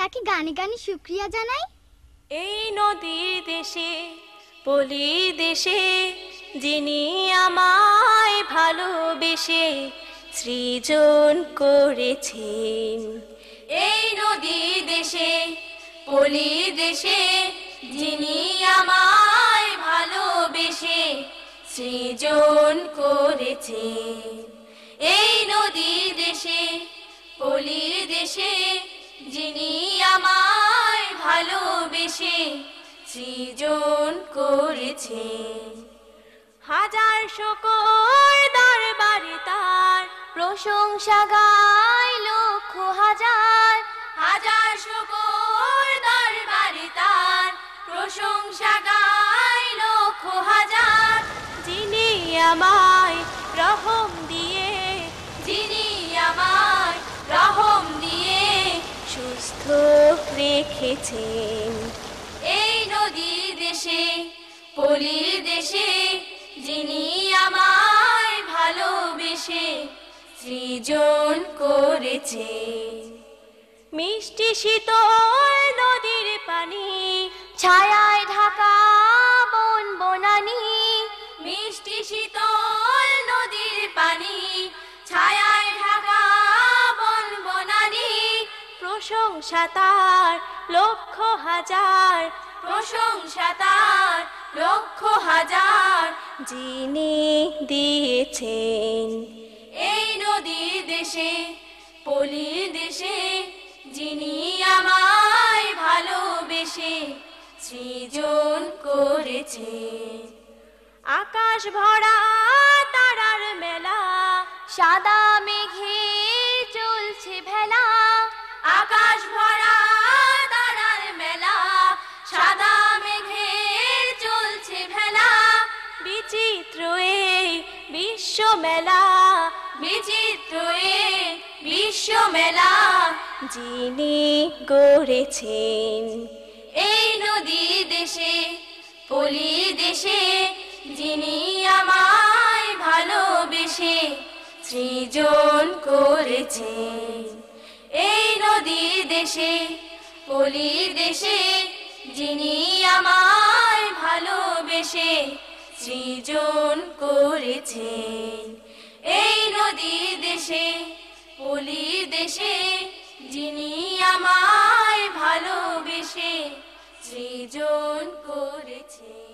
তাকে গানে গানে শুকরিয়া জানাই। এই নদীর দেশে পলি দেশে যিনি আমায় ভালোবেসে সৃজন করেছেন। এই নদীর দেশে পলি দেশে যিনি আমায় ভালোবেসে সৃজন করেছেন। এই নদীর দেশে পলি দেশে যিনি আমায় ভালোবেসে সৃজন করেছেন। হাজার শকর দরবারে তার প্রশংসা গায় লক্ষ হাজার। হাজার শকর দরবারে তার প্রশংসা গায় লক্ষ হাজার। যিনি আমায় রহম দিয়ে, যিনি আমায় রহম দিয়ে সুস্থ রেখেছেন। এই নদী দেশে পলি দেশে যিনি আমায় ভালোবেসে সৃজন করেছেন। মিষ্টি শীতল নদীর পানি ছায়ায় ঢাকা বন বনানি। মিষ্টি শীতল নদীর পানি ছায়ায় ঢাকা বন বনানি। প্রশংসা তার লক্ষ হাজার, প্রশংসা তার লক্ষ হাজার যিনি দিয়েছেন। এই নদীর দেশে পলি দেশে যিনি আমায় ভালোবেসে সৃজন করেছেন। আকাশ ভরা তারার মেলা সাদা মেঘে চলছে ভেলা। আকাশ ভরা তারার মেলা সাদা মেঘে চলছে ভেলা। বিচিত্র এই বিশ্ব মেলা, বিচিত্র এই বিশ্ব মেলা যিনি গড়েছেন। এই নদী দেশে পলি দেশে যিনি আমায় ভালোবেসে সৃজন করেছেন। এই নদী দেশে পলি দেশে যিনি আমায় ভালোবেসে সৃজন করেছেন। এই নদী দেশে পলি দেশে যিনি আমায় ভালোবেসে সৃজন করেছেন।